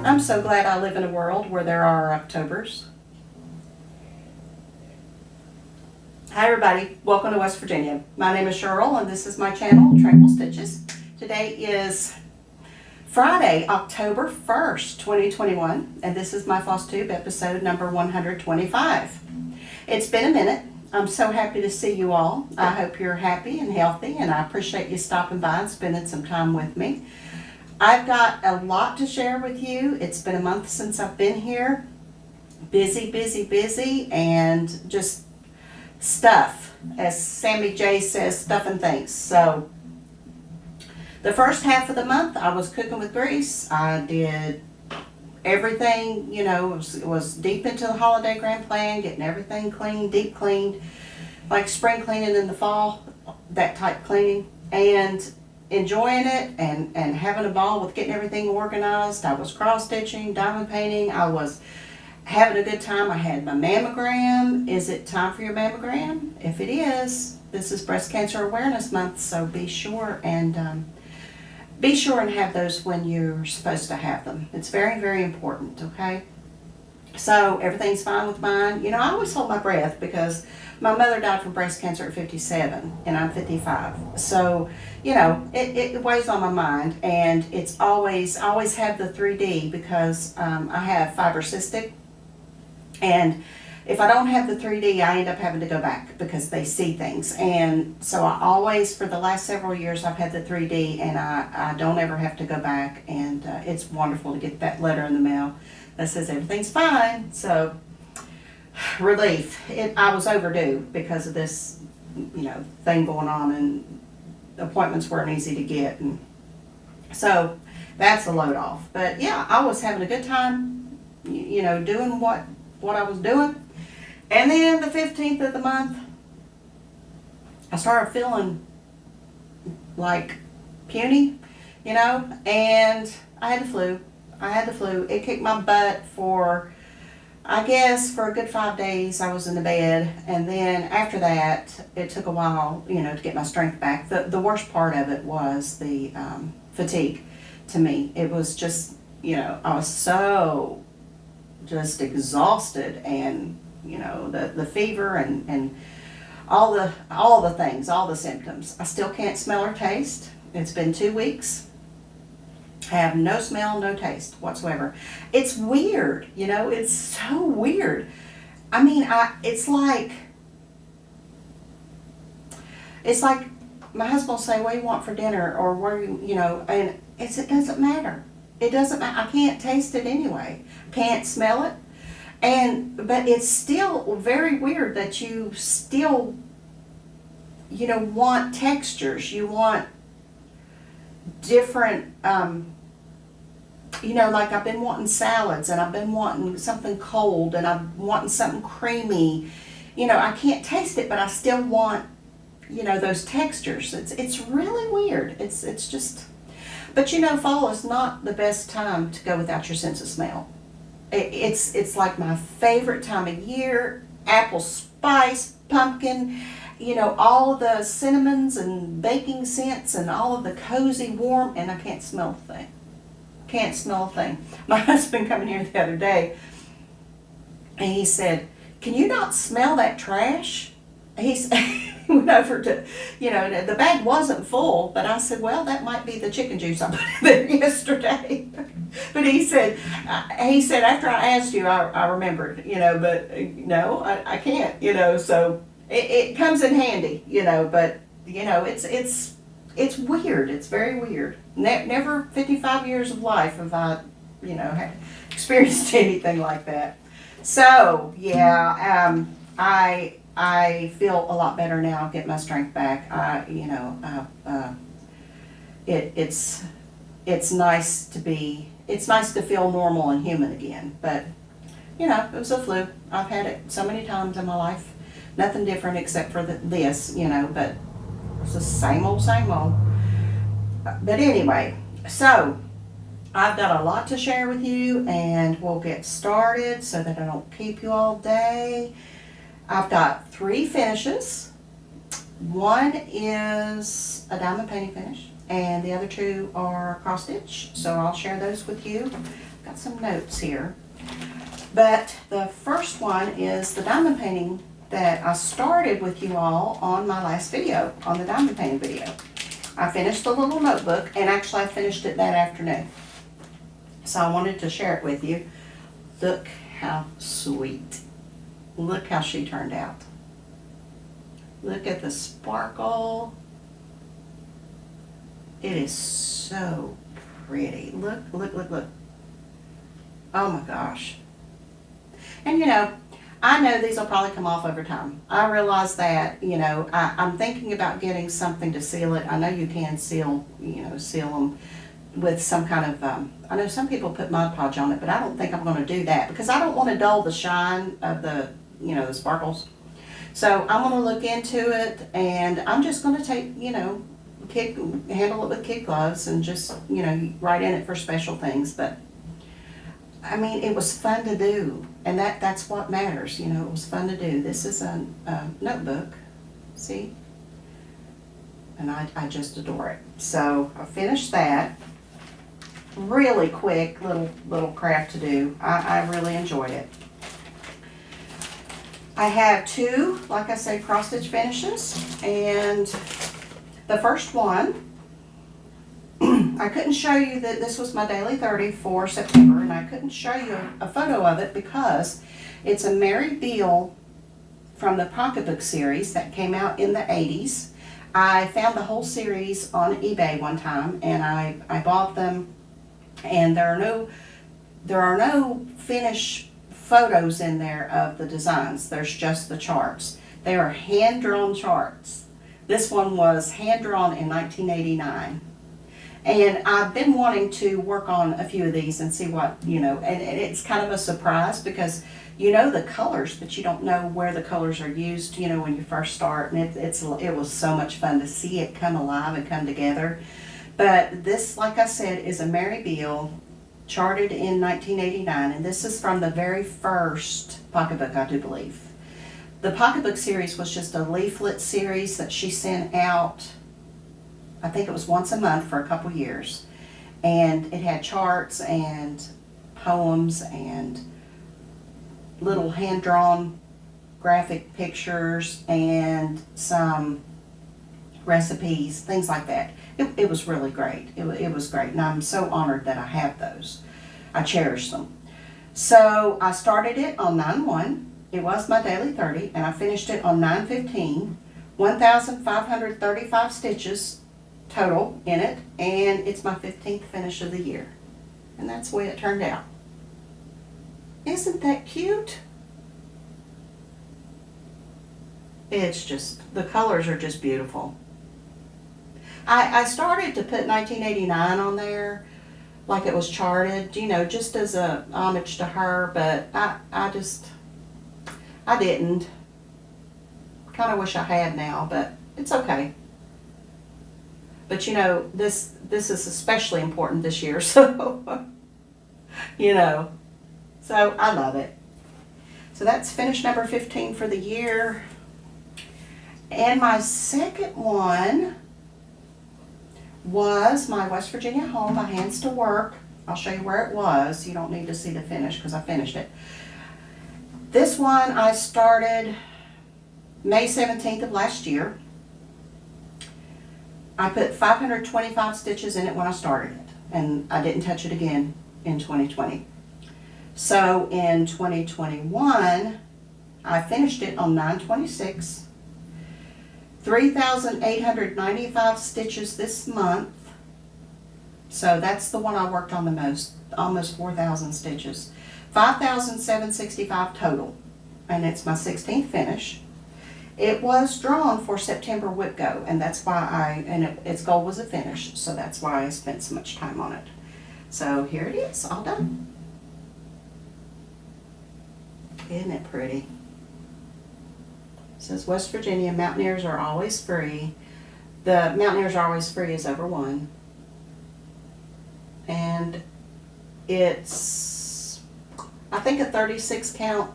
I'm so glad I live in a world where there are Octobers. Hi everybody, welcome to West Virginia. My name is Cheryl and this is my channel, Tranquil Stitches. Today is Friday, October 1st, 2021, and this is my FlossTube episode number 125. It's been a minute. I'm so happy to see you all. I hope you're happy and healthy, and I appreciate you stopping by and spending some time with me. I've got a lot to share with you. It's been a month since I've been here. Busy, busy, busy, and just stuff. As Sammy J says, stuff and things. So, the first half of the month, I was cooking with grease. I did everything, you know, it was deep into the holiday grand plan, getting everything clean, deep cleaned, like spring cleaning in the fall, that type cleaning, and enjoying it and having a ball with getting everything organized. I was cross stitching, diamond painting. I was having a good time. I had my mammogram. Is it time for your mammogram? If it is, this is Breast Cancer Awareness Month, so be sure and have those when you're supposed to have them. It's very, very important, okay? So everything's fine with mine. You know, I always hold my breath because my mother died from breast cancer at 57 and I'm 55. So, you know, it weighs on my mind, and it's I always have the 3D because I have fibrocystic, and if I don't have the 3D, I end up having to go back because they see things. And so I always, for the last several years, I've had the 3D, and I don't ever have to go back. And it's wonderful to get that letter in the mail that says everything's fine. So, relief. I was overdue because of this, you know, thing going on, and appointments weren't easy to get. And so that's a load off. But yeah, I was having a good time, you know, doing what I was doing. And then the 15th of the month, I started feeling like puny, you know, and I had the flu. It kicked my butt for, I guess, for a good 5 days. I was in the bed, and then after that, it took a while, you know, to get my strength back. The worst part of it was the fatigue to me. It was just, you know, I was so just exhausted, and you know, the fever and all the things, all the symptoms. I still can't smell or taste. It's been 2 weeks. I have no smell, no taste whatsoever. It's weird, you know, it's so weird. I mean, it's like my husband will say, what do you want for dinner, or where you know, and it doesn't matter. It doesn't matter. I can't taste it anyway. Can't smell it. But it's still very weird that you still, you know, want textures. You want different, you know, like I've been wanting salads, and I've been wanting something cold, and I'm wanting something creamy. You know, I can't taste it, but I still want, you know, those textures. It's really weird. It's just, but you know, fall is not the best time to go without your sense of smell. It's like my favorite time of year. Apple spice, pumpkin, you know, all of the cinnamons and baking scents and all of the cozy warm, and I can't smell a thing. Can't smell a thing. My husband coming here the other day, and he said, can you not smell that trash? He went over to, you know, the bag wasn't full, but I said, well, that might be the chicken juice I put in there yesterday. But he said, after I asked you, I remembered, you know, but no, I can't, you know, so it comes in handy, you know, but, you know, it's weird. It's very weird. Never 55 years of life have I, you know, experienced anything like that. So, yeah, I feel a lot better now. Get my strength back. You know, it's nice to be. It's nice to feel normal and human again. But you know, it was a flu. I've had it so many times in my life. Nothing different except for this. You know, but it's the same old, same old. But anyway, so I've got a lot to share with you, and we'll get started so that I don't keep you all day. I've got 3 finishes. One is a diamond painting finish, and the other 2 are cross stitch. So I'll share those with you. got some notes here. But the first one is the diamond painting that I started with you all on my last video, on the diamond painting video. I finished the little notebook, and actually I finished it that afternoon. So I wanted to share it with you. Look how sweet. Look how she turned out. Look at the sparkle. It is so pretty. Look, look, look, look. Oh my gosh. And you know, I know these will probably come off over time. I realize that, you know, I'm thinking about getting something to seal it. I know you can seal, you know, seal them with some kind of, I know some people put Mod Podge on it, but I don't think I'm going to do that because I don't want to dull the shine of the, you know, the sparkles. So I'm going to look into it, and I'm just going to take, you know, handle it with kid gloves and just, you know, write in it for special things. But I mean, it was fun to do, and that's what matters, you know, it was fun to do. This is a notebook, see? And I just adore it. So I finished that. Really quick little craft to do. I really enjoyed it. I have two, like I say, cross stitch finishes, and the first one, I couldn't show you that this was my daily 30 for September, and I couldn't show you a photo of it because it's a Mary Beale from the pocketbook series that came out in the 80s. I found the whole series on eBay one time, and I bought them, and there are no finished photos in there of the designs. There's just the charts. They are hand-drawn charts. This one was hand-drawn in 1989. And I've been wanting to work on a few of these and see what, you know, and it's kind of a surprise because you know the colors, but you don't know where the colors are used, you know, when you first start. And it was so much fun to see it come alive and come together. But this, like I said, is a Mary Beale, charted in 1989, and this is from the very first pocketbook, I do believe. The pocketbook series was just a leaflet series that she sent out, I think it was once a month for a couple years, and it had charts and poems and little hand-drawn graphic pictures and some recipes, things like that. It was really great. It was great, and I'm so honored that I have those. I cherish them. So I started it on 9/1. It was my daily 30, and I finished it on 9/15. 1,535 stitches total in it, and it's my 15th finish of the year. And that's the way it turned out. Isn't that cute? It's just, the colors are just beautiful. I started to put 1989 on there, like it was charted, you know, just as a homage to her, but I didn't. Kind of wish I had now, but it's okay. But you know, this is especially important this year, so, you know, so I love it. So that's finish number 15 for the year. And my second one was my West Virginia home by Hands to Work. I'll show you where it was. You don't need to see the finish because I finished it. This one I started May 17th of last year. I put 525 stitches in it when I started it, and I didn't touch it again in 2020. So in 2021, I finished it on 9/26. 3,895 stitches this month. So that's the one I worked on the most, almost 4,000 stitches. 5,765 total, and it's my 16th finish. It was drawn for September Whip Go, and that's why its goal was a finish, so that's why I spent so much time on it. So here it is, all done. Isn't it pretty? It says West Virginia, Mountaineers are always free. The Mountaineers are always free is over 1. And it's, I think, a 36 count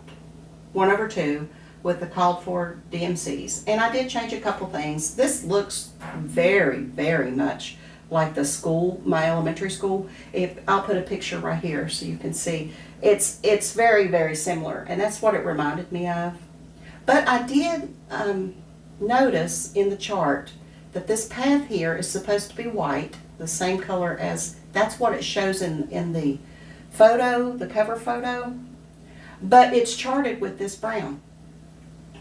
1/2 with the called for DMCs. And I did change a couple things. This looks very, very much like the school, my elementary school. I'll put a picture right here so you can see. It's very, very similar, and that's what it reminded me of. But I did notice in the chart that this path here is supposed to be white, the same color as, that's what it shows in the photo, the cover photo. But it's charted with this brown,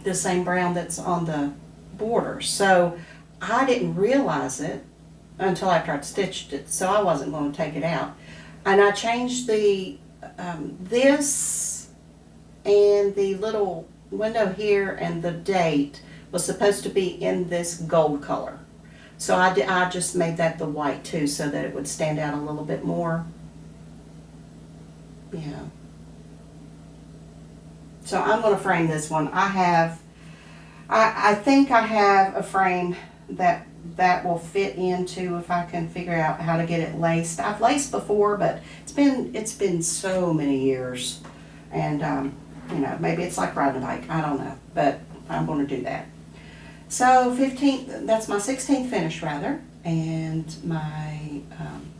the same brown that's on the border. So I didn't realize it until after I'd stitched it, so I wasn't going to take it out. And I changed the this and the little window here and the date was supposed to be in this gold color. So I just made that the white too, so that it would stand out a little bit more. Yeah. So I'm going to frame this one. I think I have a frame that will fit into, if I can figure out how to get it laced. I've laced before, but it's been so many years, and you know, maybe it's like riding a bike. I don't know, but I'm going to do that. So 15th, that's my 16th finish rather, and my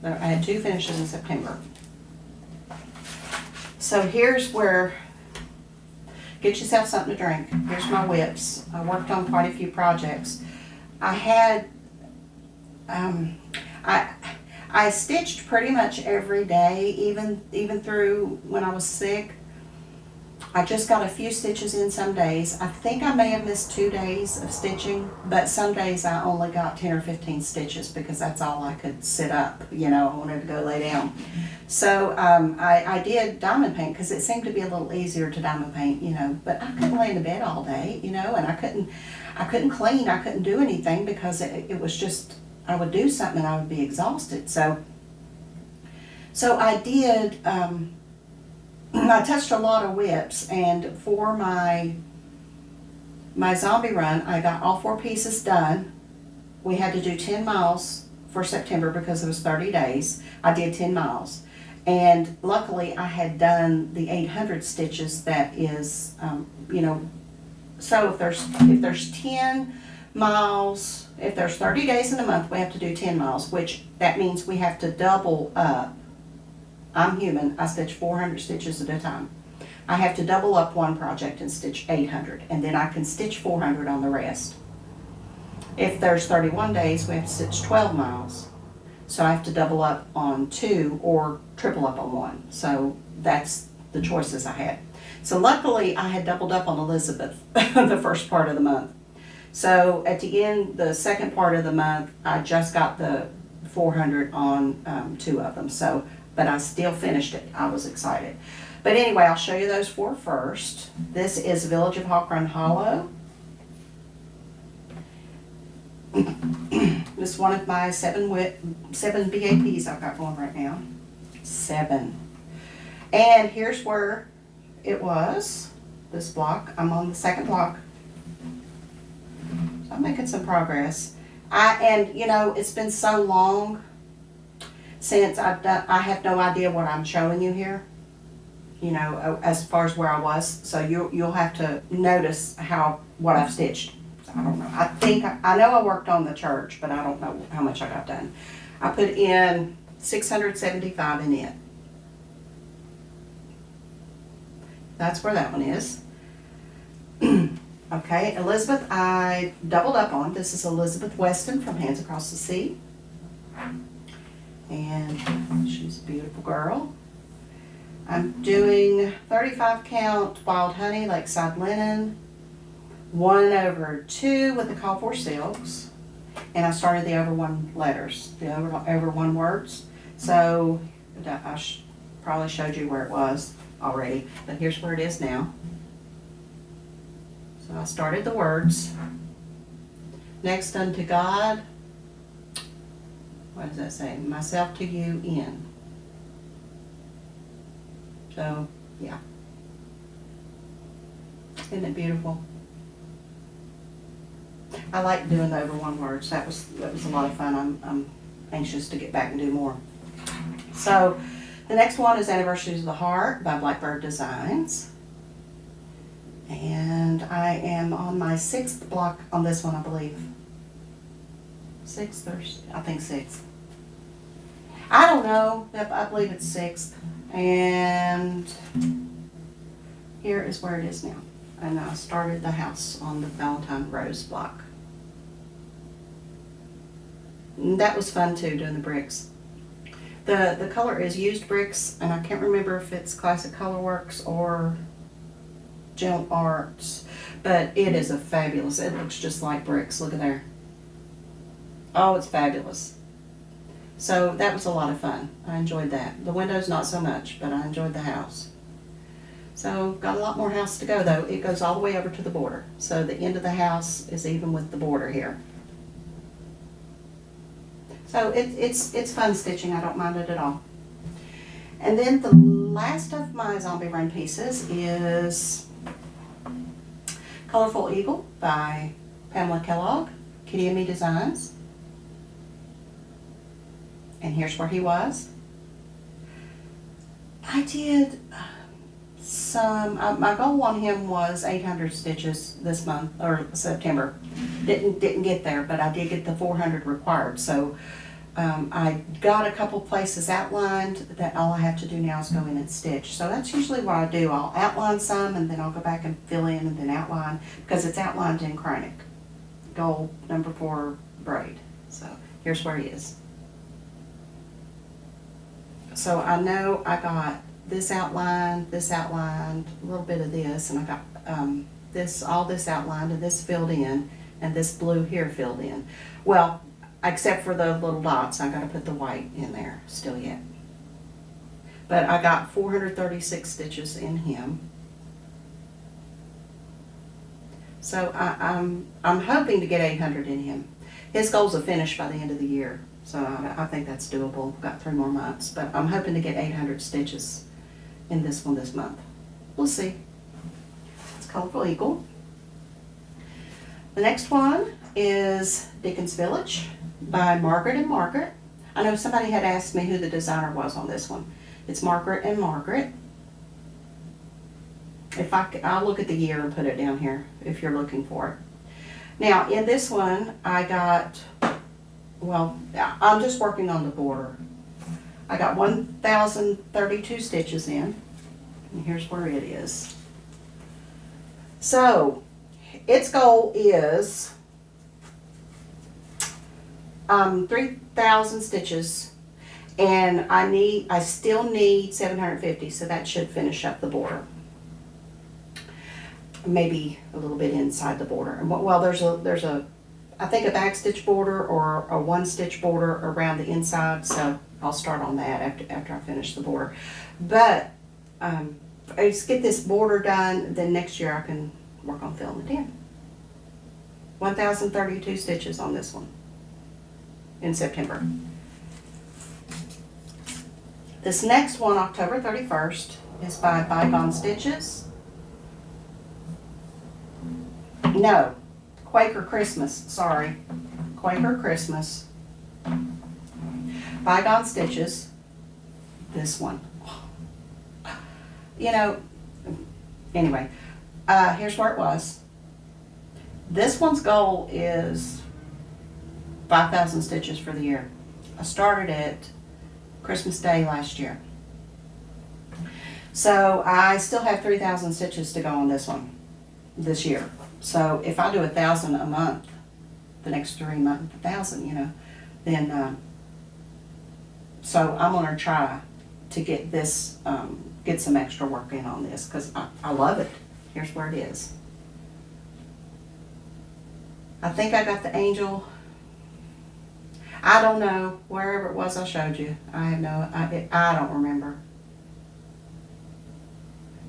I had 2 finishes in September. So here's where, get yourself something to drink. Here's my whips. I worked on quite a few projects. I had, I stitched pretty much every day, even through when I was sick. I just got a few stitches in some days. I think I may have missed 2 days of stitching, but some days I only got 10 or 15 stitches because that's all I could sit up. You know, I wanted to go lay down. So I did diamond paint because it seemed to be a little easier to diamond paint, you know, but I couldn't lay in the bed all day, you know, and I couldn't clean, I couldn't do anything because it was just, I would do something and I would be exhausted. So I did, I touched a lot of whips, and for my zombie run, I got all 4 pieces done. We had to do 10 miles for September because it was 30 days. I did 10 miles. And luckily I had done the 800 stitches that is, you know, so if there's 10 miles, if there's 30 days in a month, we have to do 10 miles, which that means we have to double up. I'm human, I stitch 400 stitches at a time. I have to double up one project and stitch 800, and then I can stitch 400 on the rest. If there's 31 days, we have to stitch 12 miles. So I have to double up on 2 or triple up on 1. So that's the choices I had. So luckily I had doubled up on Elizabeth the first part of the month. So at the end, the second part of the month, I just got the 400 on 2 of them. So, but I still finished it. I was excited. But anyway, I'll show you those 4 first. This is Village of Hawk Run Hollow. This is one of my 7 BAPs I've got going right now. 7. And here's where it was, this block. I'm on the 2nd block. So I'm making some progress. And you know, it's been so long since I've done, I have no idea what I'm showing you here, you know, as far as where I was. So you'll have to notice what I've stitched. I don't know. I know I worked on the church, but I don't know how much I got done. I put in 675 in it. That's where that one is. Okay, Elizabeth I doubled up on. This is Elizabeth Weston from Hands Across the Sea. And she's a beautiful girl. I'm doing 35 count Wild Honey, Lakeside Linen, 1/2 with the Call for Silks, and I started the over 1 letters, the over 1 words. So I probably showed you where it was already, but here's where it is now. So I started the words. Next, unto God. What does that say? Myself to you in. So yeah, isn't it beautiful? I like doing the over 1 words. That was a lot of fun. I'm anxious to get back and do more. So the next one is Anniversaries of the Heart by Blackbird Designs. And I am on my 6th block on this one, I believe. 6th or I think 6th. I don't know. Yep, I believe it's 6th. And here is where it is now. And I started the house on the Valentine Rose block. And that was fun too, doing the bricks. The color is used bricks, and I can't remember if it's Classic Colorworks or Gem Arts, but it is a fabulous, it looks just like bricks. Look at there. Oh, it's fabulous. So that was a lot of fun. I enjoyed that. The windows not so much, but I enjoyed the house. So got a lot more house to go though. It goes all the way over to the border. So the end of the house is even with the border here. So it's fun stitching. I don't mind it at all. And then the last of my zombie run pieces is Colorful Eagle by Pamela Kellogg, Kitty and Me Designs. And here's where he was. I did some, my goal on him was 800 stitches this month, or September. Didn't get there, but I did get the 400 required. So I got a couple places outlined that all I have to do now is go in and stitch. So that's usually what I do. I'll outline some and then I'll go back and fill in and then outline, because it's outlined in Chronic. Gold number 4 braid. So here's where he is. So I know I got this outlined, a little bit of this, and I got all this outlined and this filled in, and this blue here filled in. Well, except for the little dots, I gotta put the white in there still yet. But I got 436 stitches in him. So I'm hoping to get 800 in him. His goal's a finish by the end of the year. So I think that's doable. Got 3 more months, but I'm hoping to get 800 stitches in this one this month. We'll see. It's Colorful Eagle. The next one is Dickens Village by Margaret and Margaret. I know somebody had asked me who the designer was on this one. It's Margaret and Margaret. I'll look at the year and put it down here if you're looking for it. Now in this one I got, well, I'm just working on the border. I got 1,032 stitches in, and here's where it is. So its goal is 3,000 stitches, and I still need 750, so that should finish up the border. Maybe a little bit inside the border. Well, there's a I think a back stitch border or a 1 stitch border around the inside, so I'll start on that after I finish the border. But I just get this border done, then next year I can work on filling it in. 1,032 stitches on this one in September. This next one, October 31st, is by Bygone Stitches. No, Quaker Christmas, sorry. Quaker Christmas. Bygone Stitches. This one. You know, anyway, here's where it was. This one's goal is 5,000 stitches for the year. I started it Christmas Day last year. So I still have 3,000 stitches to go on this one this year. So if I do 1,000 a month, the next 3 months, 1,000, you know, then, so I'm gonna try to get this, get some extra work in on this, because I love it. Here's where it is. I think I got the angel. I don't know, wherever it was I showed you. I have no, I don't remember.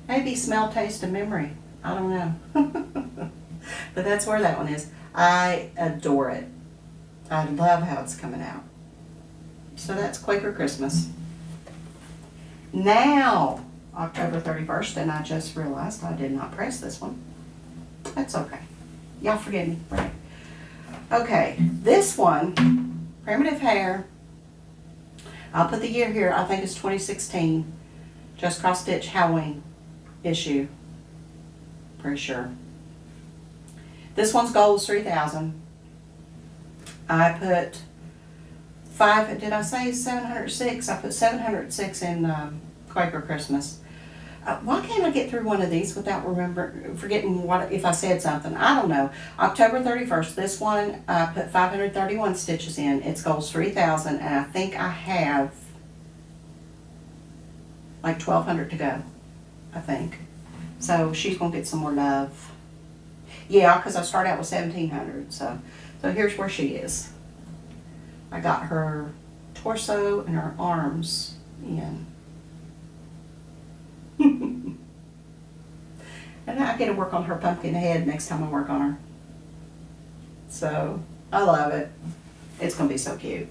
Maybe Smell, Taste, and Memory. I don't know. But that's where that one is. I adore it. I love how it's coming out. So that's Quaker Christmas. Now, October 31st, and I just realized I did not press this one. That's okay. Y'all forgive me. Right. Okay, this one, Primitive Hair. I'll put the year here. I think it's 2016. Just Cross Stitch Halloween issue. Pretty sure. This one's goal is 3,000. I put did I say 706? I put 706 in Quaker Christmas. Why can't I get through one of these without forgetting what if I said something? I don't know. October 31st, this one I put 531 stitches in. It's goals 3,000, and I think I have like 1,200 to go, I think. So she's gonna get some more love. Yeah, because I start out with 1,700. So here's where she is. I got her torso and her arms in. And I get to work on her pumpkin head next time I work on her. So I love it. It's gonna be so cute.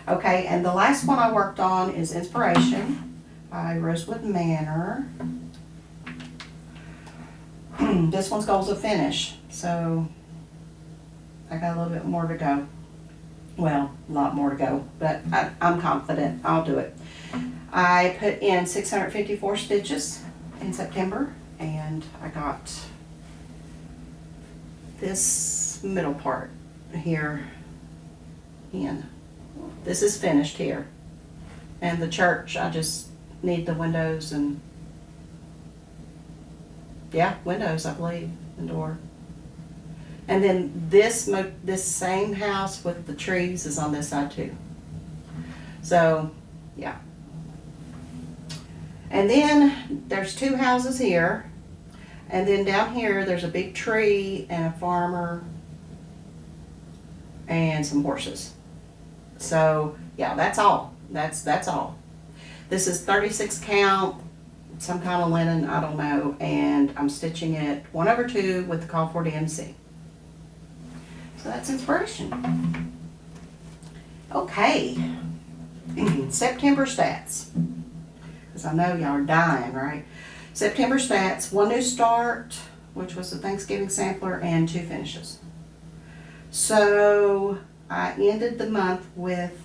Okay, and the last one I worked on is Inspiration by Rosewood Manor. This one's goals of finish, so I got a little bit more to go. Well, a lot more to go, but I'm confident I'll do it. I put in 654 stitches in September, and I got this middle part here in. This is finished here. And the church, I just need the windows and, yeah, windows, I believe, and door. And then this same house with the trees is on this side too. So, yeah. And then there's two houses here. And then down here, there's a big tree and a farmer and some horses. So, yeah, that's all. That's all. This is 36 count, some kind of linen, I don't know. And I'm stitching it 1/2 with the call for DMC. So that's Inspiration. Okay, September stats. Because I know y'all are dying, right? September stats, 1 new start, which was the Thanksgiving sampler, and 2 finishes. So I ended the month with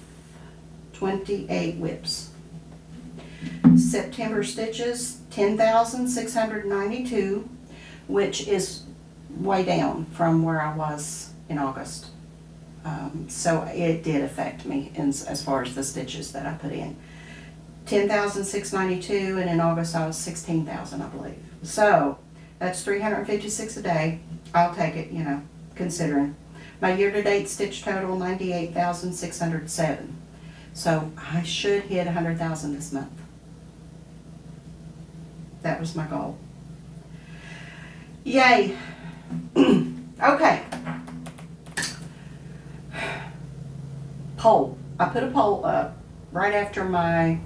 28 whips. September stitches, 10,692, which is way down from where I was in August. So it did affect me as far as the stitches that I put in. 10,692, and in August I was 16,000, I believe. So that's 356 a day. I'll take it, you know, considering. My year-to-date stitch total, 98,607. So I should hit 100,000 this month. That was my goal. Yay. Okay. Poll. I put a poll up right after my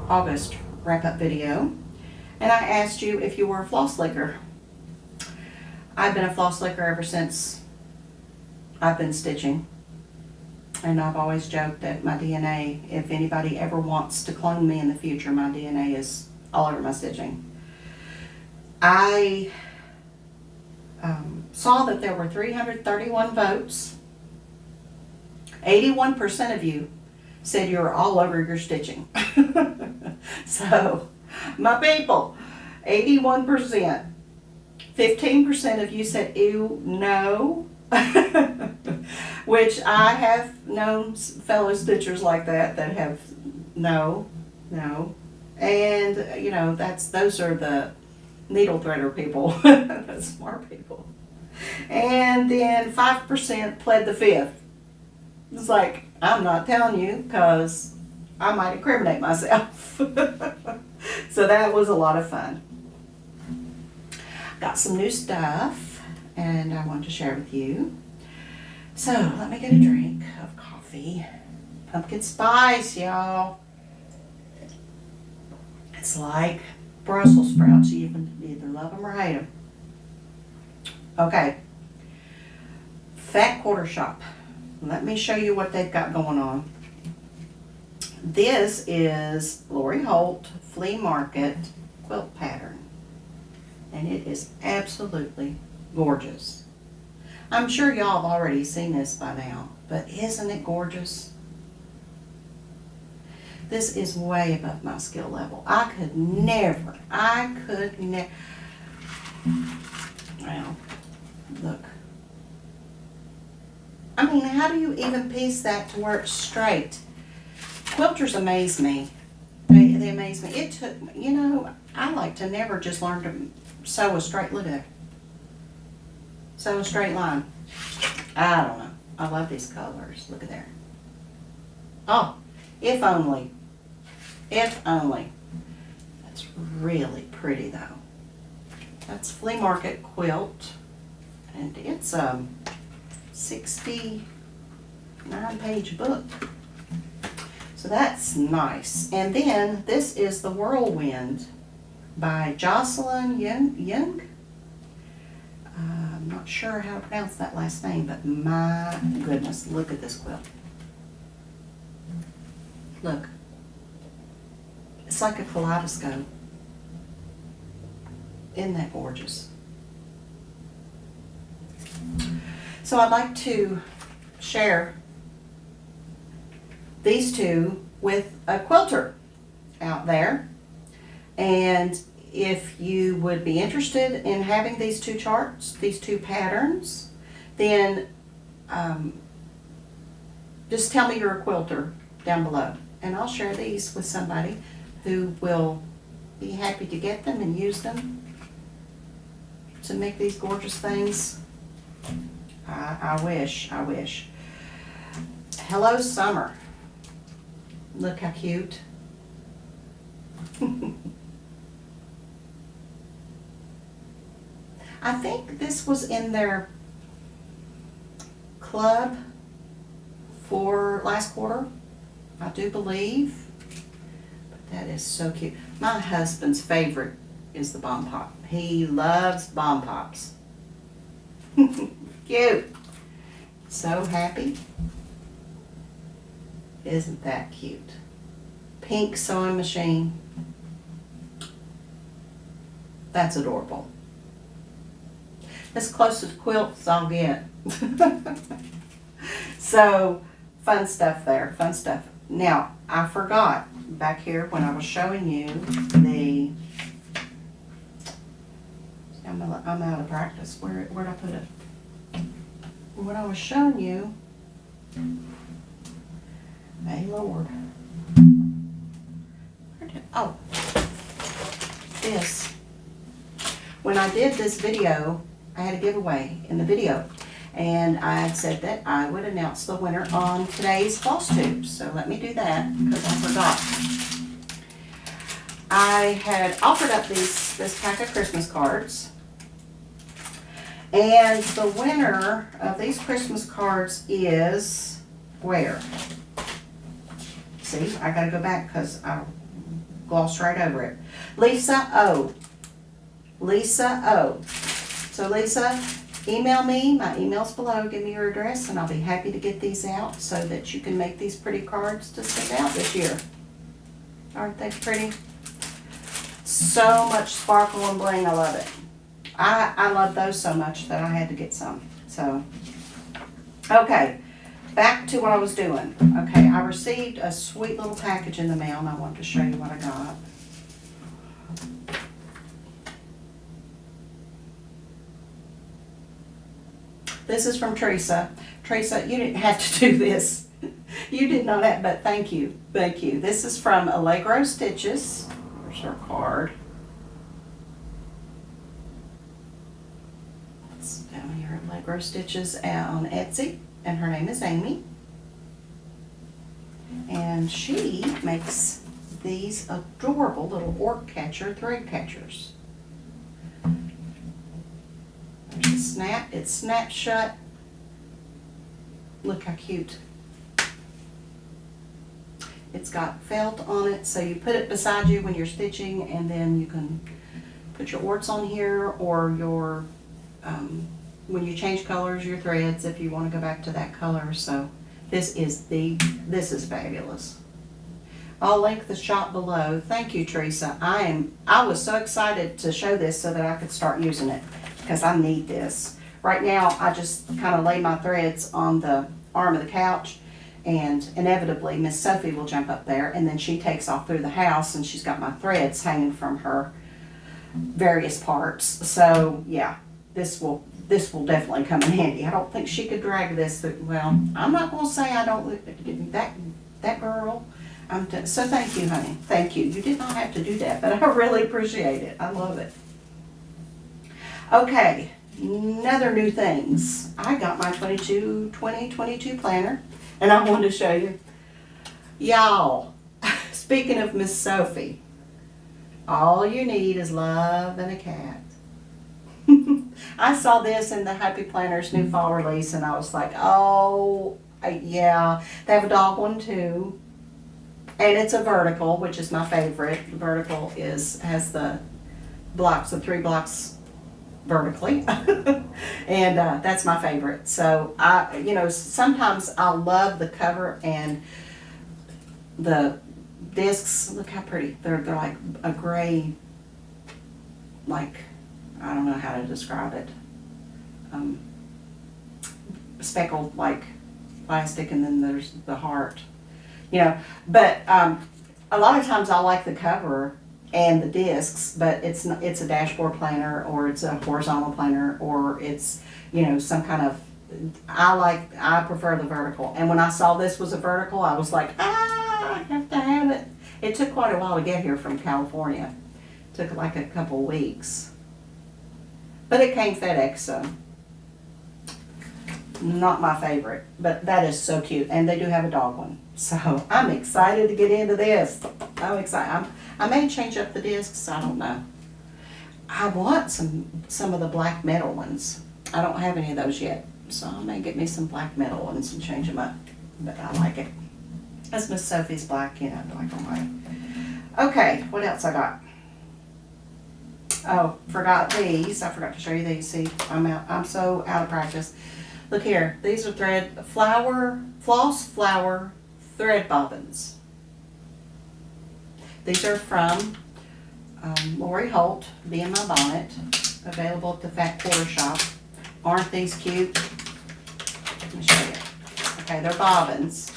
August wrap-up video, and I asked you if you were a floss licker. I've been a floss licker ever since I've been stitching, and I've always joked that my DNA, if anybody ever wants to clone me in the future, my DNA is all over my stitching. I saw that there were 331 votes. 81% of you said you were all over your stitching. So, my people, 81%. 15% of you said, ew, no. Which I have known fellow stitchers like that have no. And, you know, those are the needle threader people, the smart people. And then 5% pled the fifth. It's like, I'm not telling you because I might incriminate myself. So that was a lot of fun. Got some new stuff and I want to share with you. So let me get a drink of coffee. Pumpkin spice, y'all. It's like Brussels sprouts. You can either love them or hate them. Okay. Fat Quarter Shop. Let me show you what they've got going on. This is Lori Holt Flea Market quilt pattern. And it is absolutely gorgeous. I'm sure y'all have already seen this by now, but isn't it gorgeous? This is way above my skill level. I could never, well, look. I mean, how do you even piece that to where it's straight? Quilters amaze me. They amaze me. It took, you know, I like to never just learn to sew a straight, look at that. Sew a straight line. I don't know. I love these colors. Look at there. Oh, if only. If only. That's really pretty though. That's Flea Market Quilt. And it's a 69-page book. So that's nice. And then this is The Whirlwind by Jocelyn Young. I'm not sure how to pronounce that last name, but my goodness, look at this quilt. Look. It's like a kaleidoscope. Isn't that gorgeous? So I'd like to share these two with a quilter out there. And if you would be interested in having these two charts, these two patterns, then just tell me you're a quilter down below. And I'll share these with somebody who will be happy to get them and use them to make these gorgeous things. I wish. Hello, Summer. Look how cute. I think this was in their club for last quarter, I do believe. But that is so cute. My husband's favorite is the Bomb Pop. He loves Bomb Pops. Cute. So happy. Isn't that cute? Pink sewing machine. That's adorable. As close to quilts I'll get. So, fun stuff there, fun stuff. Now, I forgot back here when I was showing you the, I'm out of practice. Where'd I put it? When I was showing you, may Lord. Where did, oh, this. When I did this video, I had a giveaway in the video, and I had said that I would announce the winner on today's FlossTube. So let me do that because I forgot. I had offered up this pack of Christmas cards, and the winner of these Christmas cards is where? See, I gotta go back because I glossed right over it. Lisa O. Lisa O. So Lisa, email me. My email's below. Give me your address, and I'll be happy to get these out so that you can make these pretty cards to send out this year. Aren't they pretty? So much sparkle and bling. I love it. I love those so much that I had to get some. So, okay. Back to what I was doing. Okay, I received a sweet little package in the mail, and I wanted to show you what I got. This is from Teresa. Teresa, you didn't have to do this. You did not have, but thank you. Thank you. This is from Allegro Stitches. There's her card. It's down here, Allegro Stitches on Etsy. And her name is Amy. And she makes these adorable little orc catcher thread catchers. There's a snap. It snaps shut. Look how cute. It's got felt on it, so you put it beside you when you're stitching, and then you can put your orts on here, or your when you change colors, your threads, if you want to go back to that color. So this is fabulous. I'll link the shop below. Thank you, Teresa. I was so excited to show this so that I could start using it, because I need this. Right now, I just kind of lay my threads on the arm of the couch, and inevitably Miss Sophie will jump up there, and then she takes off through the house, and she's got my threads hanging from her various parts. So yeah, this will this will definitely come in handy. I don't think she could drag this through. Well, I'm not going to say I don't, that girl. So thank you, honey. Thank you. You did not have to do that, but I really appreciate it. I love it. Okay, another new things. I got my 2022 planner, and I wanted to show you. Y'all, speaking of Miss Sophie, all you need is love and a cat. I saw this in the Happy Planner's new fall release, and I was like, oh, yeah. They have a dog one too, and it's a vertical, which is my favorite. The vertical has the blocks, the 3 blocks vertically, and that's my favorite. So sometimes I love the cover and the discs. Look how pretty. They're like a gray, like, I don't know how to describe it. Speckled like plastic, and then there's the heart. But a lot of times I like the cover and the discs, but it's a dashboard planner, or it's a horizontal planner, or it's some kind of. I prefer the vertical. And when I saw this was a vertical, I was like, I have to have it. It took quite a while to get here from California. It took like a couple weeks. But it came FedEx, so not my favorite, but that is so cute. And they do have a dog one, so I'm excited to get into this. I'm excited. I may change up the discs. I don't know. I want some of the black metal ones. I don't have any of those yet, so I may get me some black metal ones and change them up. But I like it. That's Miss Sophie's black, black and white. Okay, what else I got? Oh, forgot these. I forgot to show you these. See, I'm so out of practice. Look here. These are floss flower thread bobbins. These are from Lori Holt, Be in My Bonnet, available at the Fat Quarter Shop. Aren't these cute? Let me show you. Okay, they're bobbins.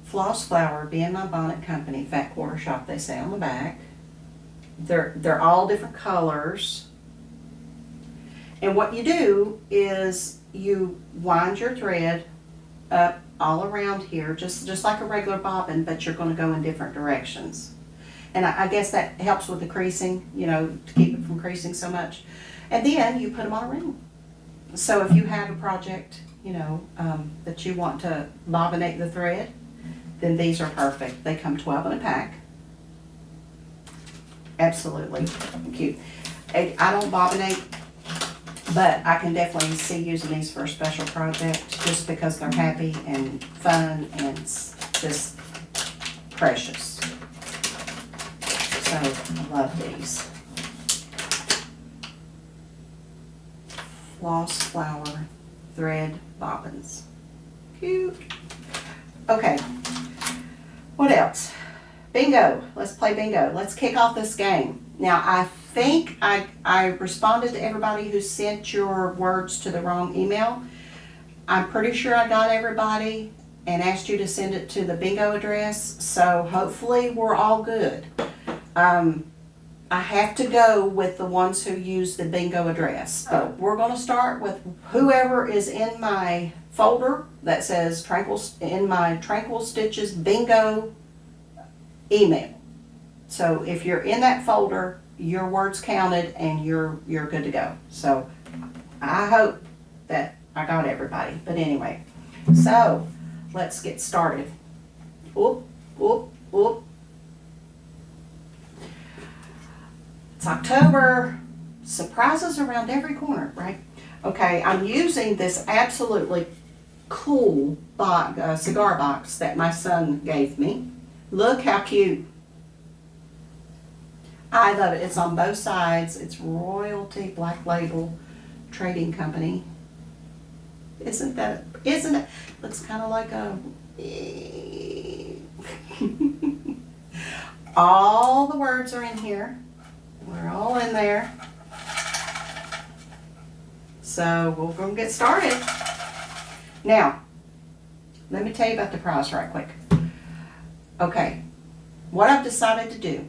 Floss Flower, Be in My Bonnet Company, Fat Quarter Shop, they say on the back. They're all different colors. And what you do is you wind your thread up all around here, just like a regular bobbin, but you're going to go in different directions. And I guess that helps with the creasing, to keep it from creasing so much. And then you put them on a ring. So if you have a project, that you want to bobbinate the thread, then these are perfect. They come 12 in a pack. Absolutely cute. I don't bobbinate, but I can definitely see using these for a special project just because they're happy and fun and just precious. So I love these. Floss Flower thread bobbins. Cute. Okay. What else? Bingo. Let's play bingo. Let's kick off this game. Now, I think I responded to everybody who sent your words to the wrong email. I'm pretty sure I got everybody and asked you to send it to the bingo address. So hopefully we're all good. I have to go with the ones who use the bingo address. So we're going to start with whoever is in my folder that says in my Tranquil Stitches bingo email. So if you're in that folder, your words counted and you're good to go. So I hope that I got everybody. But anyway, so let's get started. Whoop, whoop, whoop. It's October. Surprises around every corner, right? Okay, I'm using this absolutely cool cigar box that my son gave me. Look how cute. I love it. It's on both sides. It's Royalty Black Label Trading Company. Isn't it? Looks kind of like a... All the words are in here. We're all in there. So we're going to get started. Now, let me tell you about the prize right quick. Okay, what I've decided to do,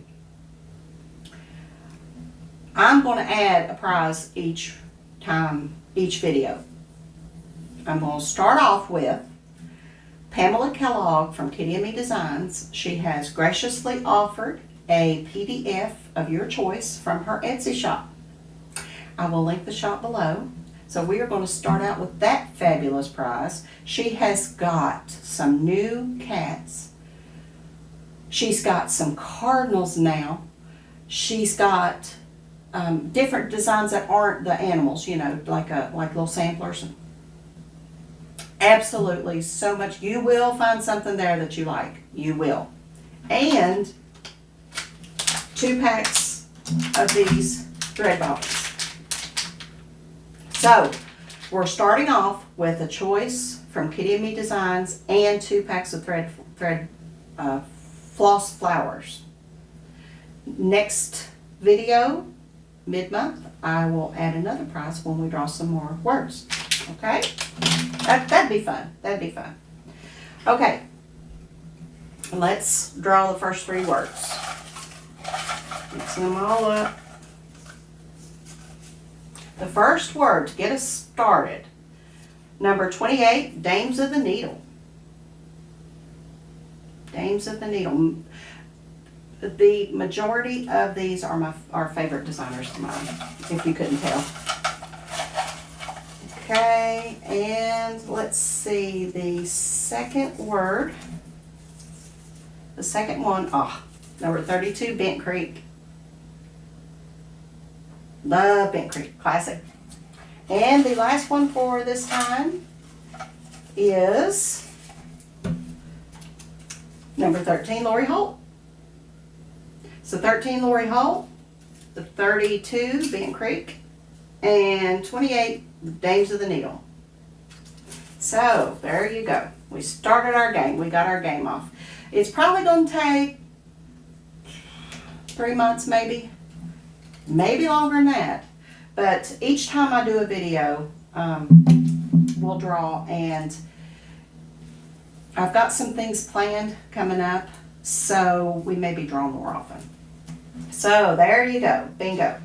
I'm going to add a prize each time, each video. I'm going to start off with Pamela Kellogg from Kitty and Me Designs. She has graciously offered a PDF of your choice from her Etsy shop. I will link the shop below. So we are going to start out with that fabulous prize. She has got some new cats. She's got some cardinals now. She's got different designs that aren't the animals, you know, like little samplers. Absolutely, so much. You will find something there that you like. You will. And 2 packs of these thread bobbins. So, we're starting off with a choice from Kitty and Me Designs and 2 packs of floss flowers. Next video, mid-month, I will add another prize when we draw some more words. Okay? That'd be fun. That'd be fun. Okay. Let's draw the first 3 words. Mixing them all up. The first word to get us started, number 28, Dames of the Needle. Dames of the Needle. The majority of these are our favorite designers of mine, if you couldn't tell. Okay, and let's see, the second word, the second one, number 32, Bent Creek. Love Bent Creek, classic. And the last one for this time is number 13, Lori Holt. So 13, Lori Holt, the 32, Bent Creek, and 28, Dames of the Needle. So there you go. We started our game. We got our game off. It's probably going to take 3 months maybe longer than that. But each time I do a video, we'll draw, and I've got some things planned coming up, so we may be drawing more often. So there you go, bingo.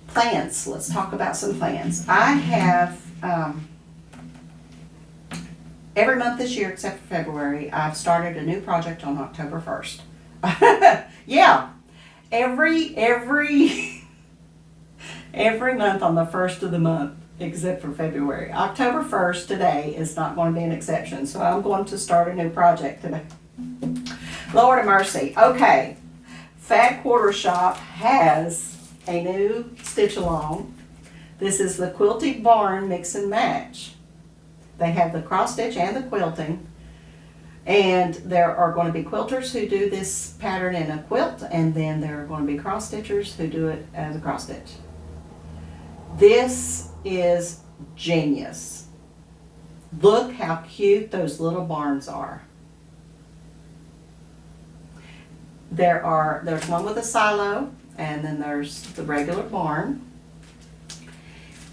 Plans, let's talk about some plans. I have, every month this year except for February, I've started a new project on October 1st. Yeah. Every month on the 1st of the month, except for February. October 1st today is not going to be an exception, so I'm going to start a new project today. Lord of mercy. Okay, Fat Quarter Shop has a new stitch along. This is the Quilty Barn Mix and Match. They have the cross stitch and the quilting. And there are going to be quilters who do this pattern in a quilt, and then there are going to be cross stitchers who do it as a cross stitch. This is genius. Look how cute those little barns are. There's one with a silo, and then there's the regular barn.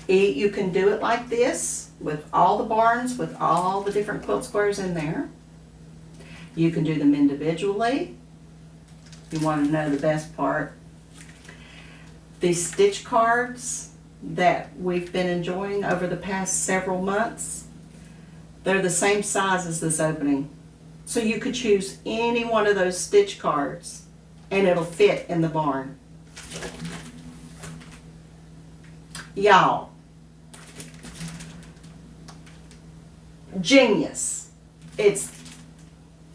You can do it like this with all the barns, with all the different quilt squares in there. You can do them individually. You want to know the best part. These stitch cards that we've been enjoying over the past several months, they're the same size as this opening. So you could choose any one of those stitch cards and it'll fit in the barn. Y'all, genius.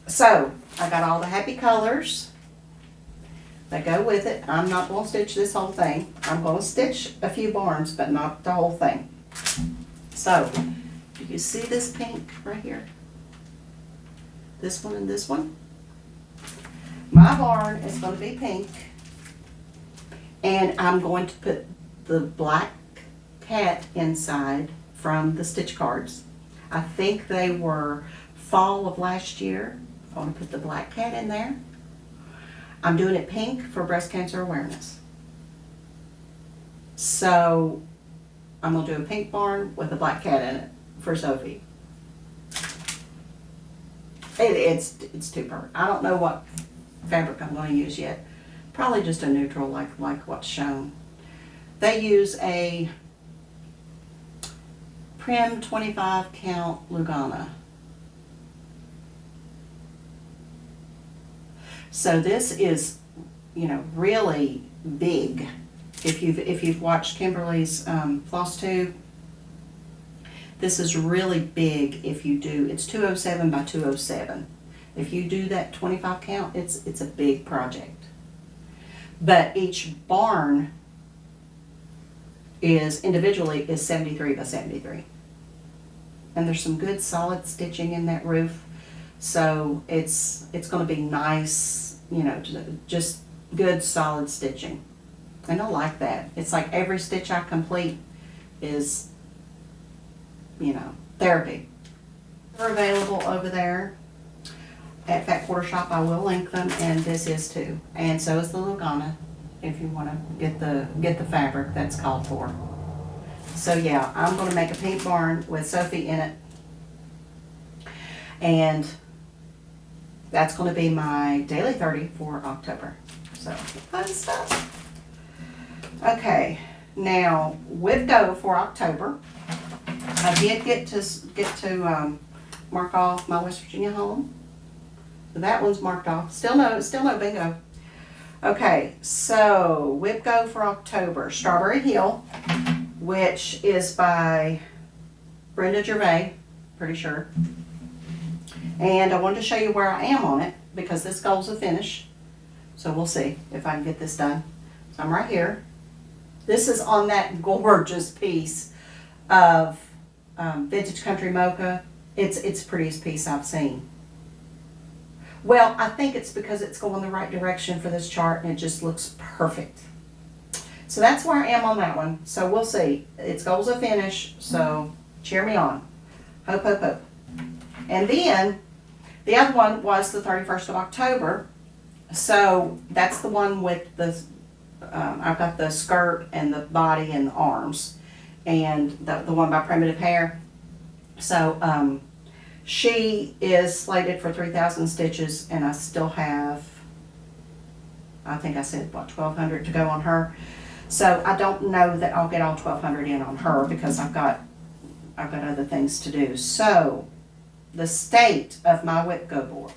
So, I got all the happy colors that go with it. I'm not going to stitch this whole thing. I'm going to stitch a few barns, but not the whole thing. So, do you see this pink right here? This one and this one? My barn is going to be pink. And I'm going to put the black cat inside from the stitch cards. I think they were fall of last year. I want to put the black cat in there. I'm doing it pink for breast cancer awareness. So I'm going to do a pink barn with a black cat in it for Sophie. It's too perfect. I don't know what fabric I'm going to use yet. probably just a neutral like what's shown. They use a Prim 25 count Lugana. So this is, you know, really big. If you've watched Kimberly's FlossTube, this is really big. If you do, it's 207 by 207. If you do that 25 count, it's a big project. But each barn is individually is 73 by 73. And there's some good solid stitching in that roof. So it's going to be nice, you know, just good solid stitching. And I like that. It's like every stitch I complete is, you know, therapy. They're available over there at Fat Quarter Shop. I will link them, and this is too. And so is the Lugana, if you want to get the fabric that's called for. So yeah, I'm going to make a pink barn with Sophie in it. And that's going to be my daily 30 for October. So fun stuff. Okay, now with go for October, I did get to mark off my West Virginia home. So that one's marked off. Still no bingo. Okay, so with go for October, Strawberry Hill, which is by Brenda Gervais, pretty sure. And I wanted to show you where I am on it because this goal's a finish. So we'll see if I can get this done. So I'm right here. This is on that gorgeous piece of Vintage Country Mocha. It's the prettiest piece I've seen. Well, I think it's because it's going the right direction for this chart and it just looks perfect. So that's where I am on that one. So we'll see. It's goals a finish, so cheer me on. Hope, hope, hope. And then the other one was the 31st of October. So that's the one with the, I've got the skirt and the body and the arms. And the one by Primitive Hair. So she is slated for 3,000 stitches, and I still have, I think I said, what, 1,200 to go on her. So I don't know that I'll get all 1,200 in on her because I've got other things to do. So the state of my whip go board.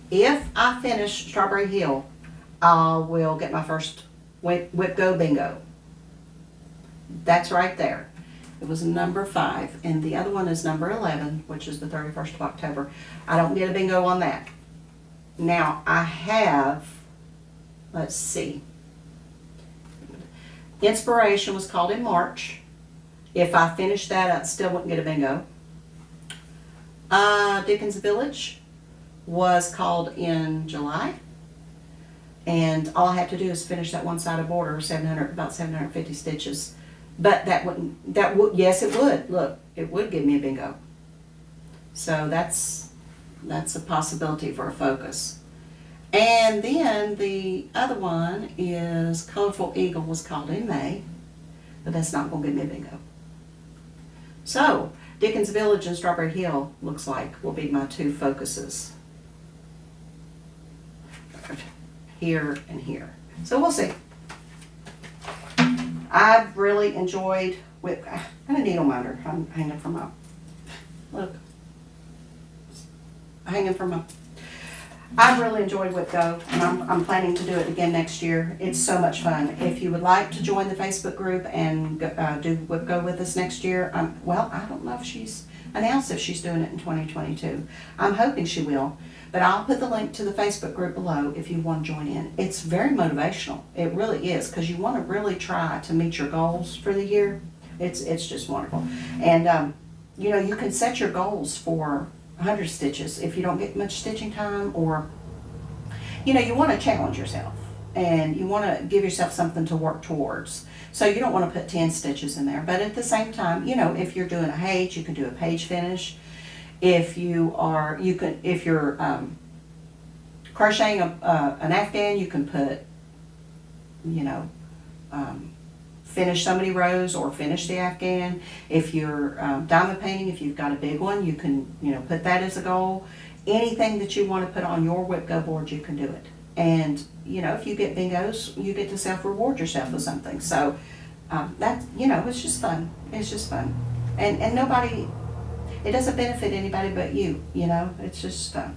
If I finish Strawberry Hill, I will get my first whip go bingo. That's right there. It was number 5, and the other one is number 11, which is the 31st of October. I don't get a bingo on that. Now I have, let's see, Inspiration was called in March. If I finished that, I still wouldn't get a bingo. Dickens Village was called in July. And all I have to do is finish that one-sided border, about 750 stitches. But yes, it would. Look, it would give me a bingo. So that's a possibility for a focus. And then the other one is Colorful Eagle was called in May, but that's not going to give me a bingo. So Dickens Village and Strawberry Hill looks like will be my 2 focuses. Here and here. So we'll see. I've really enjoyed whip. I got a needle minder. I'm hanging from my, look, hanging from my. I've really enjoyed Whip Go, and I'm planning to do it again next year. It's so much fun. If you would like to join the Facebook group and do Whip Go with us next year, well, I don't know if she's announced if she's doing it in 2022. I'm hoping she will, but I'll put the link to the Facebook group below if you want to join in. It's very motivational. It really is, because you want to really try to meet your goals for the year. It's just wonderful. And, you know, you can set your goals for 100 stitches if you don't get much stitching time, or you know, you want to challenge yourself and you want to give yourself something to work towards. So you don't want to put 10 stitches in there, but at the same time, you know, if you're doing a page, you can do a page finish. If you are, if you're crocheting an Afghan, you can put, you know, finish so many rows or finish the Afghan. If you're diamond painting, if you've got a big one, you can, you know, put that as a goal. Anything that you want to put on your Whip Go board, you can do it. And, you know, if you get bingos, you get to self-reward yourself with something. So that, you know, it's just fun. It's just fun. And nobody, it doesn't benefit anybody but you, you know. It's just fun.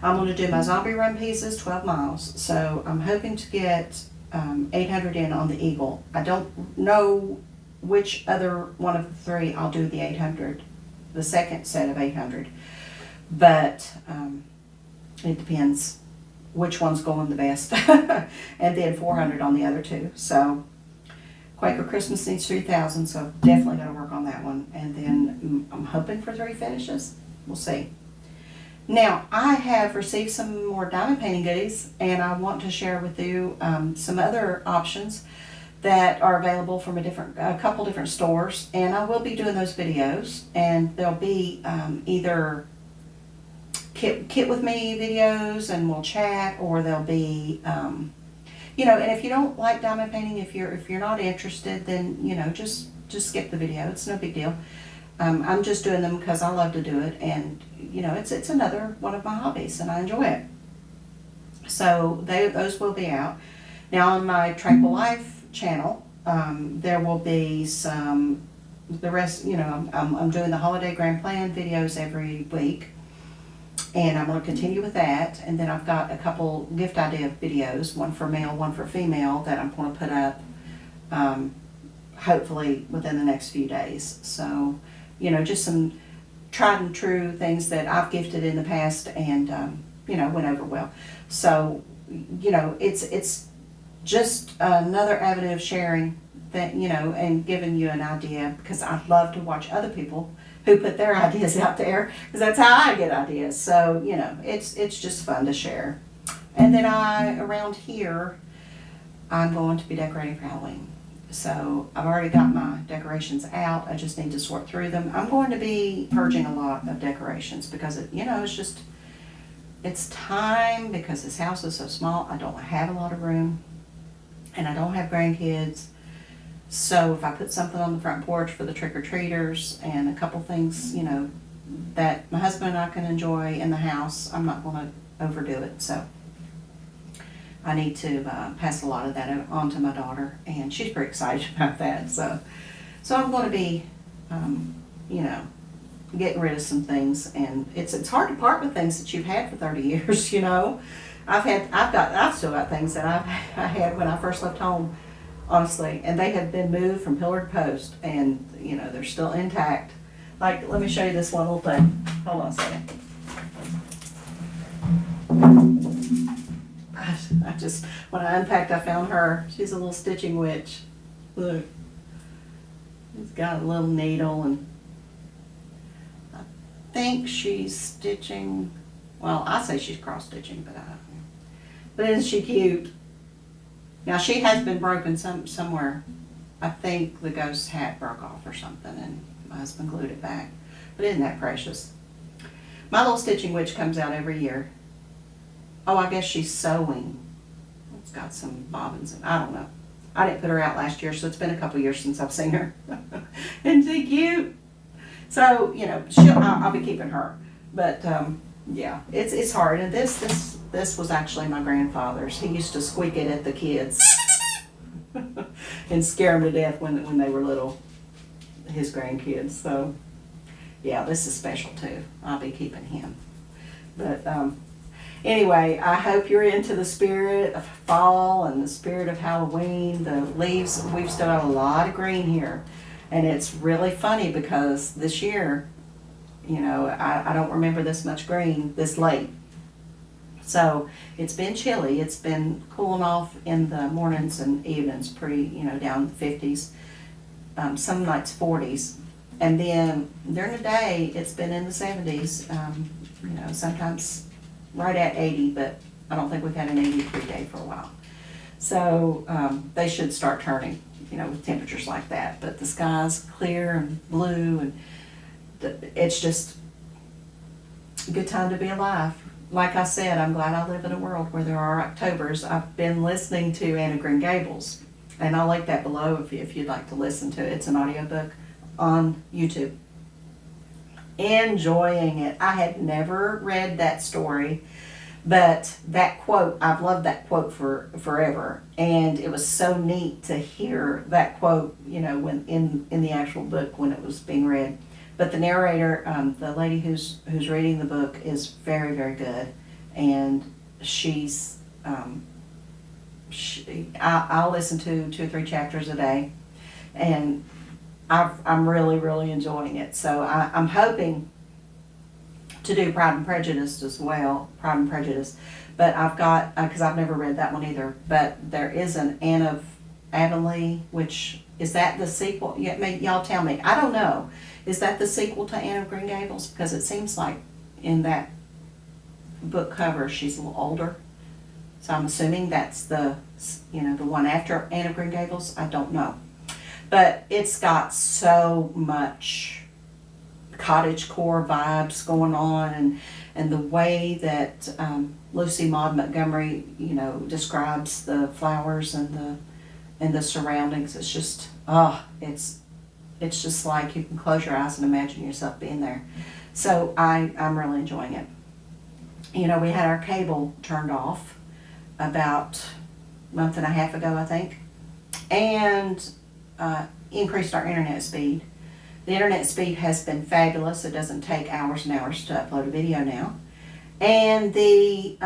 I'm going to do my zombie run pieces, 12 miles. So I'm hoping to get 800 in on the Eagle. I don't know which other one of the three I'll do the 800, the second set of 800. But it depends which one's going the best. And then 400 on the other two. So Quaker Christmas needs 3,000, so definitely got to work on that one. And then I'm hoping for 3 finishes. We'll see. Now, I have received some more diamond painting goodies, and I want to share with you some other options that are available from a couple different stores. And I will be doing those videos, and there'll be either kit with me videos and we'll chat, or there'll be you know, and if you don't like diamond painting, if you're not interested, then, you know, just skip the video. It's no big deal. I'm just doing them because I love to do it, and you know, it's another one of my hobbies, and I enjoy it. So those will be out. Now on my Tranquil Life channel, there will be the rest. You know, I'm doing the holiday grand plan videos every week. And I'm going to continue with that. And then I've got a couple gift idea videos, one for male, one for female, that I'm going to put up hopefully within the next few days. So, you know, just some tried and true things that I've gifted in the past and, you know, went over well. So, you know, it's just another avenue of sharing that, you know, and giving you an idea, because I love to watch other people who put their ideas out there, because that's how I get ideas. So, you know, it's just fun to share. And then around here, I'm going to be decorating for Halloween. So I've already got my decorations out. I just need to sort through them. I'm going to be purging a lot of decorations because, you know, it's time, because this house is so small. I don't have a lot of room, and I don't have grandkids. So if I put something on the front porch for the trick-or-treaters and a couple things, you know, that my husband and I can enjoy in the house, I'm not going to overdo it. So I need to pass a lot of that on to my daughter, and she's pretty excited about that. So I'm going to be, you know, getting rid of some things, and it's hard to part with things that you've had for 30 years. You know, I've still got things that I had when I first left home. Honestly, and they have been moved from pillar to post, and you know, they're still intact. Like, let me show you this one little thing. Hold on a second. I just, when I unpacked, I found her. She's a little stitching witch. Look, she's got a little needle, and I think she's stitching. Well, I say she's cross stitching, but isn't she cute? Now, she has been broken somewhere. I think the ghost hat broke off or something, and my husband glued it back. But isn't that precious? My little stitching witch comes out every year. Oh, I guess she's sewing. It's got some bobbins in. I don't know. I didn't put her out last year, so it's been a couple years since I've seen her. Isn't she cute? So, you know, I'll be keeping her. But, yeah, it's hard. And this was actually my grandfather's. He used to squeak it at the kids and scare them to death when they were little, his grandkids. So, yeah, this is special too. I'll be keeping him. But anyway, I hope you're into the spirit of fall and the spirit of Halloween. The leaves, we've still got a lot of green here. And it's really funny because this year, you know, I don't remember this much green this late. So it's been chilly. It's been cooling off in the mornings and evenings, pretty, you know, down the 50s, some nights 40s. And then during the day, it's been in the 70s, you know, sometimes right at 80, but I don't think we've had an 83 day for a while. So they should start turning, you know, with temperatures like that. But the sky's clear and blue, and it's just a good time to be alive. Like I said, I'm glad I live in a world where there are Octobers. I've been listening to Anne of Green Gables, and I'll link that below if you'd like to listen to it. It's an audiobook on YouTube. Enjoying it. I had never read that story, But that quote, I've loved that quote for forever, and it was so neat to hear that quote, you know, when in the actual book when it was being read. But the narrator, the lady who's reading the book, is very, very good, and she's I'll listen to 2 or 3 chapters a day, and I'm really, really enjoying it. So I'm hoping to do Pride and Prejudice as well, Pride and Prejudice. But I've got, because I've never read that one either, but there is an Anne of Avonlea, which, is that the sequel? Yeah, y'all tell me. I don't know. Is that the sequel to Anne of Green Gables? Because it seems like in that book cover she's a little older. So I'm assuming that's the, you know, the one after Anne of Green Gables. I don't know. But it's got so much cottagecore vibes going on, and the way that Lucy Maud Montgomery, you know, describes the flowers and the surroundings. It's just, it's just like you can close your eyes and imagine yourself being there. So I'm really enjoying it. You know, we had our cable turned off about a month and a half ago, I think, and increased our internet speed. The internet speed has been fabulous. It doesn't take hours and hours to upload a video now. And the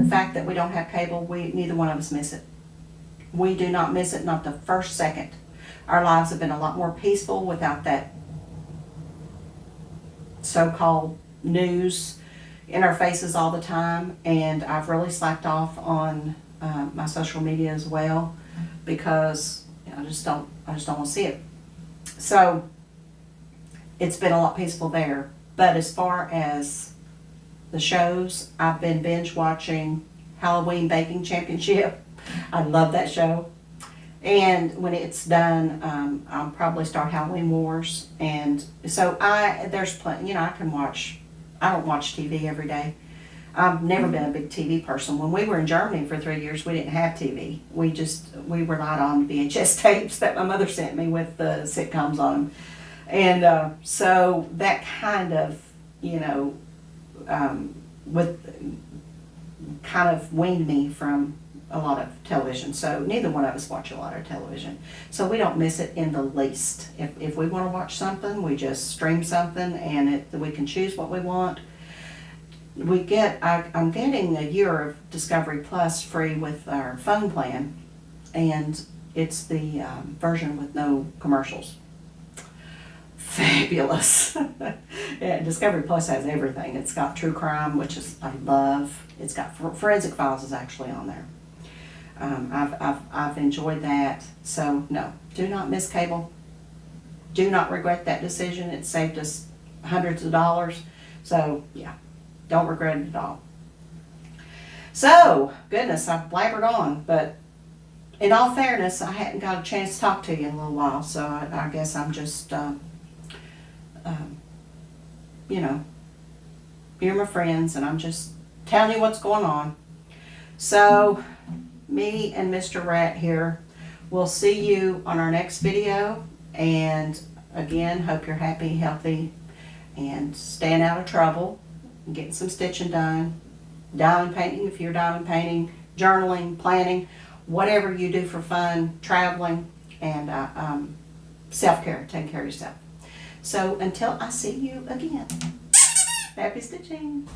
fact that we don't have cable, neither one of us miss it. We do not miss it, not the first second. Our lives have been a lot more peaceful without that so-called news in our faces all the time. And I've really slacked off on my social media as well, because I just don't want to see it. So it's been a lot peaceful there. But as far as the shows, I've been binge watching Halloween Baking Championship. I love that show. And when it's done, I'll probably start Halloween Wars. And so there's plenty, you know, I don't watch TV every day. I've never been a big TV person. When we were in Germany for 3 years, we didn't have TV. We relied on VHS tapes that my mother sent me with the sitcoms on them. And so that kind of, you know, kind of weaned me from a lot of television. So neither one of us watch a lot of television. So we don't miss it in the least. If we want to watch something, we just stream something, and we can choose what we want. I'm getting a year of Discovery Plus free with our phone plan, and it's the version with no commercials. Fabulous. Yeah, Discovery Plus has everything. It's got true crime, which I love. It's got Forensic Files is actually on there. I've enjoyed that. So no, do not miss cable. Do not regret that decision. It saved us hundreds of dollars. So yeah. Don't regret it at all. So, goodness, I've blabbered on, but in all fairness, I hadn't got a chance to talk to you in a little while, so I guess I'm just, you know, you're my friends, and I'm just telling you what's going on. So, me and Mr. Rat here, we'll see you on our next video, and again, hope you're happy, healthy, and staying out of trouble. Getting some stitching done, diamond painting if you're diamond painting, journaling, planning, whatever you do for fun, traveling, and self-care, taking care of yourself. So until I see you again, happy stitching.